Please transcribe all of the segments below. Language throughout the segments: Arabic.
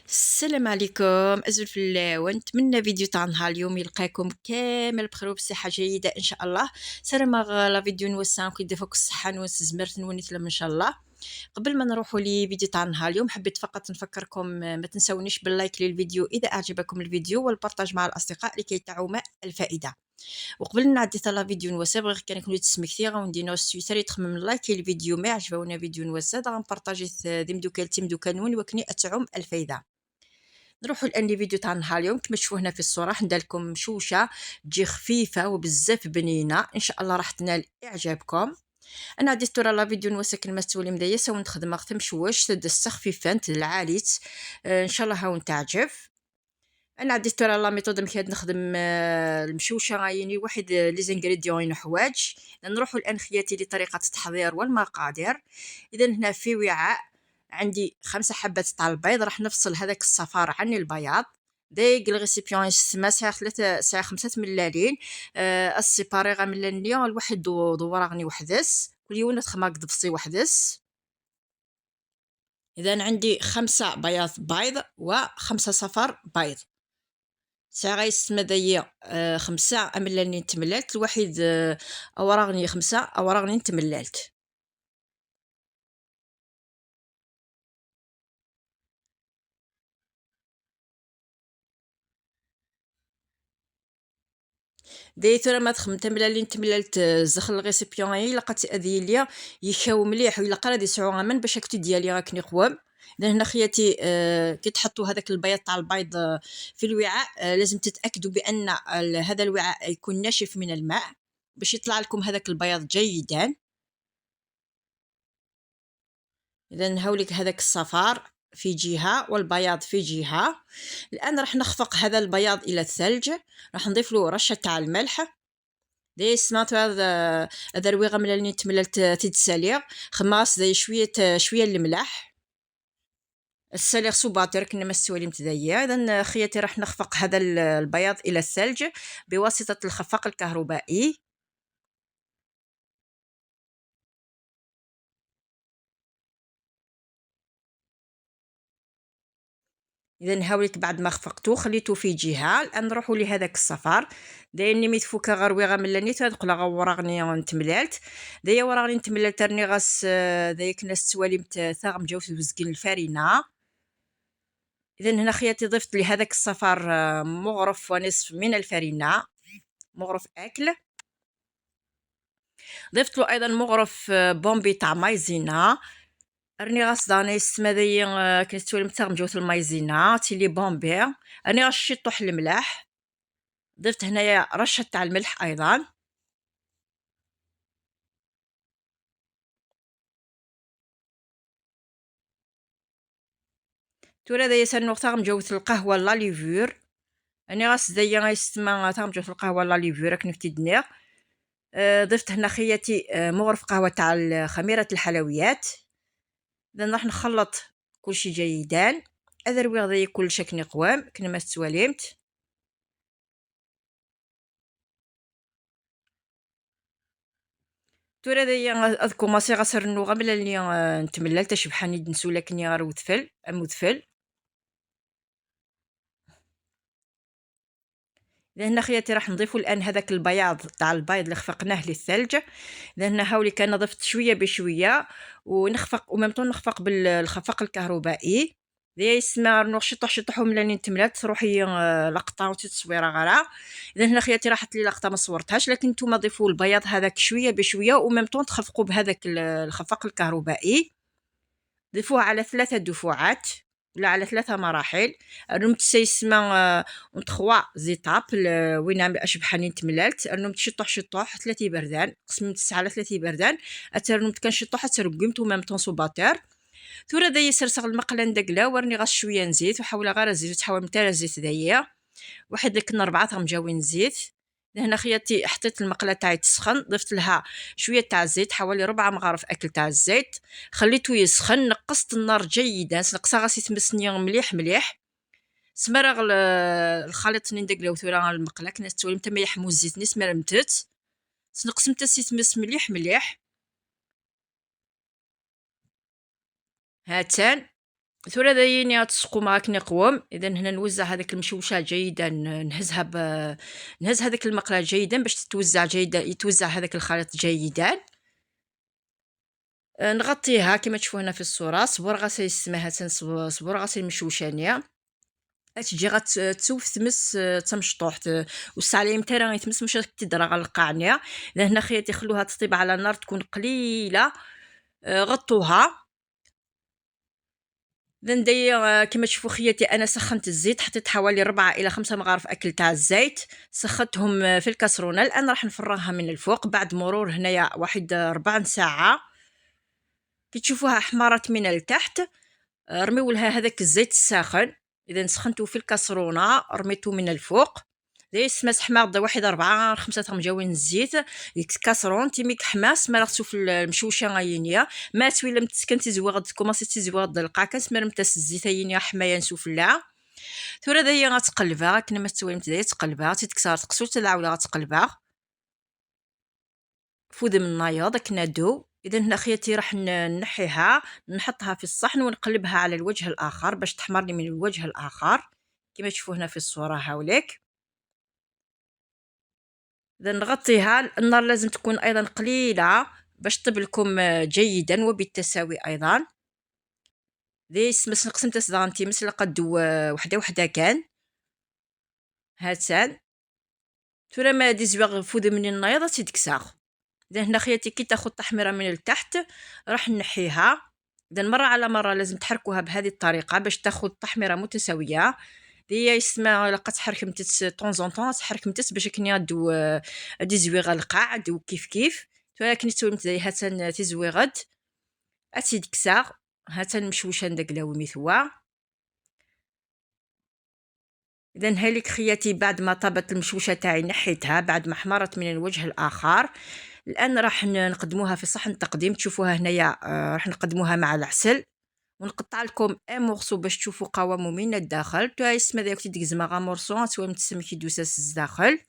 السلام عليكم أزول في الله ونتمنى فيديو تاع نهار اليوم يلقاكم كامل بخير وبصحة جيدة إن شاء الله. سلام لا فيديو نوسعكم كي فوق الصحة نوس زمرت نونيت لهم إن شاء الله. قبل ما نروحوا لي فيديو تاع نهار اليوم حبيت فقط نفكركم ما تنسونيش باللايك للفيديو إذا أعجبكم الفيديو والبارتاج مع الأصدقاء لكي تعم الفائدة. وقبل نعدي تاع لا فيديو نوسع بغيت كان كنت تسمكتي غنديروا سويتر يتخمم لايك الفيديو ما عجبونا فيديو نوسع غنبارطاجي ديم دوكا تيم دوكا نون وكني أتعم الفائدة. نروحوا الان لفيديو تاع نهار اليوم كما تشوفوا هنا في الصوره حندير لكم مشوشه تجي خفيفه وبزاف بنينه ان شاء الله راح تنال اعجابكم. انا ديت لا فيديو نوسك المستولي مدايا سو نخدم اخت مشوش تدس خفيفه العاليت ان شاء الله هاون تعجب. انا عديت لا ميثود مكياد نخدم المشوشه غايني واحد لي زانغريديون حوايج. نروحوا الان خياتي لطريقه التحضير والمقادير. اذا هنا في وعاء عندي 5 حبات تاع البيض راح نفصل هذاك الصفار عن البياض. دايق الريسيبيون يسمى ساعه 3 ساعه 5 ملالين. السيباري غاملاني الواحد دوره غني وحدس كل يوم تخماق دبسي وحدس. اذا عندي 5 بياض بيض و5 صفار بيض. ساعة غيسمى دايا 5 أملاني تملالت الواحد أوراغني 5 أوراغني تملالت. دايت راه ما تخمم تملالين تملالت زخل الريسيبيون لقات هذه ليا يخاو مليح ولا قرا يسعوها من باش هاك ديالي راكني قوام. اذا هنا خياتي كي تحطوا هذاك البياض تاع البيض في الوعاء لازم تتاكدوا بان هذا الوعاء يكون ناشف من الماء باش يطلع لكم هذاك البياض جيدا. اذا نهاولك هذاك الصفار في جهه والبياض في جهه. الان راح نخفق هذا البياض الى الثلج. راح نضيف له رشه تاع الملح. دي سمعت هذا رويغه ملي تمللت تيتساليغ خماس زي شويه الملح. الساليغ سوباتر كنا مستوالي متدايا. اذا خياتي راح نخفق هذا البياض الى الثلج بواسطه الخفاق الكهربائي. اذا نهاولك بعد ما خفقتو خليتو في جهه. الان نروحوا لهذاك الصفار دايرني ميتفوكا غرويغه ملاني تدخل غوراغني نتملالت دايا وراغني نتملالت راني غاس دايا كنا السوالي ثاغ مجاوز وزكين الفارينه. اذا هنا خياتي ضفت لهذاك الصفار مغرف ونصف من الفارينه مغرف اكل. ضفت له ايضا مغرف بومبي تاع مايزينا. راني غاصداني السمادية كنستوي متاغ مجوت المايزينا تيلي بومبي. راني غاشي طوح الملح. ضفت هنايا رشه تاع الملح ايضا. تورا دايا سنوغ تاغ مجوت القهوه لا ليفور. راني غاس دايا غايستما تاغ مجوت القهوه لا ليفور راك نفتي دنيغ. ضفت هنا خياتي مغرف قهوه تاع خميره الحلويات. اذا راح نخلط كلشي جيدا. هذا رويغ دايا كلشي كني قوام كنا ما استواليمت. تورا دايا اذكر ماسي غاسر النوغه بلا اللي نتملل تشبحاني نسولا كني غير ودفل امودفل. لهنا خياتي راح نضيفوا الان هذاك البياض تاع البيض اللي خفقناه للثلج. لهنا هاولي كان ضفت شويه بشويه ونخفق وممتون نخفق بالخفق الكهربائي. دي يسمى نوغ شطحهم لاني تملات تروحي لقطه وتصويره غرا. اذا هنا خياتي راحت لي لقطه ما صورتهاش لكن نتوما ضيفوا البياض هذاك شويه بشويه وممتون تخفقوا بهذاك الخفق الكهربائي. ضيفوها على 3 دفعات ولا على 3 مراحل. رمت سيسما اون 3 زيتاب وين اشبحاني تملالت رمت شطوح 3 بردان قسمت على 3 بردان اترمت كان شطوح ترقمت ومام طون سوباتير. ثورة دايا سرسغ المقله ندقلا ورني غاس شويه نزيت وحاول غير الزيت تحاول متى الزيت دايا واحد لكن 4 مجاوين زيت. هنا خياتي حطيت المقله تاعي تسخن ضفت لها شويه تاع الزيت حوالي 4 مغارف اكل تاع الزيت. خليته يسخن نقصت النار جيدا نقصها غاسي تمسني مليح مليح. سمرغ الخليط ندقلو ثورا المقله كنا تولي متى ما يحمو الزيت نسمر متت نقسم تسيت مس مليح مليح. هاتان ثورة دايني تسقو معاك نقوم. إذا هنا نوزع هذاك المشوشة جيدا، نهز هذاك المقلاة جيدا باش تتوزع جيدا، يتوزع هذاك الخليط جيدا. نغطيها كما تشوفوا هنا في الصورة. صبور غاسي اسمها صبور غاسي المشوشانية تجي غتسوف تمس تمشطوح والساليم تاعها يتمس مش تدرى غلقعنيا. اذا هنا خياتي خلوها تطيب على النار تكون قليله. غطوها. اذا ندير كما تشوفوا خياتي انا سخنت الزيت، حطيت حوالي 4 إلى 5 مغارف اكل تاع الزيت، سخنتهم في الكاسرونه. الان راح نفرغها من الفوق بعد مرور هنايا واحد 4 ساعه. كي تشوفوها احمرت من التحت رميو لها هذاك الزيت الساخن. اذا سخنته في الكاسرونه رميته من الفوق. ليس مسح مرض واحد 4 5 مجاوين الزيت كاسرون تيميك حماس ما راسو في المشوشه غاينيا ما توي لم تسكن تزوغد كوماسي تزوغد القاكن سمر متاس الزيت هينيا حمايه نسوفلا. ثورة دايا غتقلبها كنا تسوي متدايا تقلبها تكسر تقسو تلعولا غتقلبها فود من النايض كنادو. اذا هنا خياتي راح نحيها نحطها في الصحن ونقلبها على الوجه الاخر باش تحمر لي من الوجه الاخر كما تشوفوا هنا في الصوره هاوليك. اذا نغطيها. النار لازم تكون ايضا قليله باش طيب لكم جيدا وبالتساوي ايضا. ليس مس نقسم تسدانتي مثل قد وحده كان هاتان ترى ما ديزوغ فود من النايضه تدكساغ. اذا هنا خياتي كي تاخذ تحميره من التحت راح نحيها. اذا مره على مره لازم تحركوها بهذه الطريقه باش تاخذ تحميره متساويه. دي يسمى لقد تحركمتت طون زون طون تحركمتت باش كنيا دي زويغه القاعد وكيف كيف. ولكن تسولمت زي هاتن تزويغد اتيد كساغ هاتن مشوشان داك لاوي مثوا. اذا هاليك خياتي بعد ما طابت المشوشه تاعي نحيتها بعد ما حمرت من الوجه الاخر. الان راح نقدموها في صحن تقديم تشوفوها هنايا. راح نقدموها مع العسل ونقطع لكم مورسو باش تشوفوا قوامه من الداخل. تو اسم داك تديك زما مورسو سوا متسمى كي دوساس الداخل.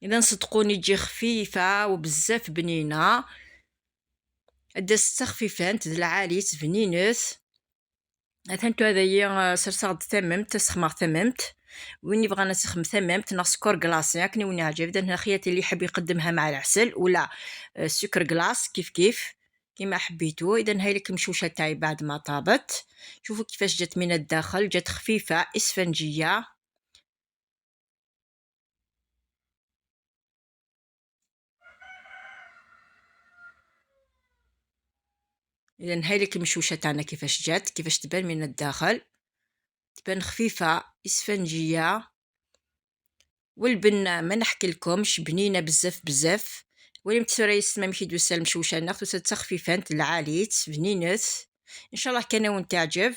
اذا صدقوني تجي خفيفه وبزاف بنينه. داس تخفيفان العاليت بنينت. ثانتو هذايا سرسغد ثممت تسخمر ثممت وين يبغى نسخم ثممت ناخ سكور كلاص ياك وين عجب. اذا هنا خياتي اللي يحب يقدمها مع العسل ولا سكر كلاص كيف كيف كيما حبيتو. اذا هاي لك المشوشه تاعي بعد ما طابت شوفوا كيفاش جات من الداخل جات خفيفه اسفنجيه. اذا هاي لك المشوشه تاعنا كيفاش جات كيفاش تبان من الداخل تبان خفيفه اسفنجيه. والبنه ما نحكي لكمش بنينه بزاف بزاف. ولم تسرى يسمى مشي دوسا المشوشه ناخذ تخفيفان العاليت بنينت. ان شاء الله كان وانت تعجب.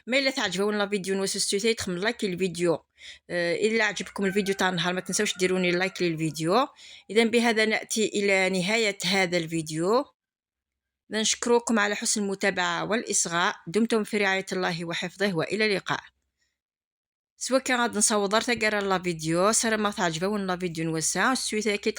ما الا تعجبوا لا فيديو نوسستوتي تخم لايك الفيديو. الا عجبكم الفيديو تاع النهار ما تنسوش ديروني لايك للفيديو. اذا بهذا ناتي الى نهايه هذا الفيديو. نشكركم على حسن المتابعه والاصغاء. دمتم في رعايه الله وحفظه والى اللقاء. سوا كان غاد نصور تاع لا فيديو سرا ما تعجبون لا فيديو نوسع سويتا كي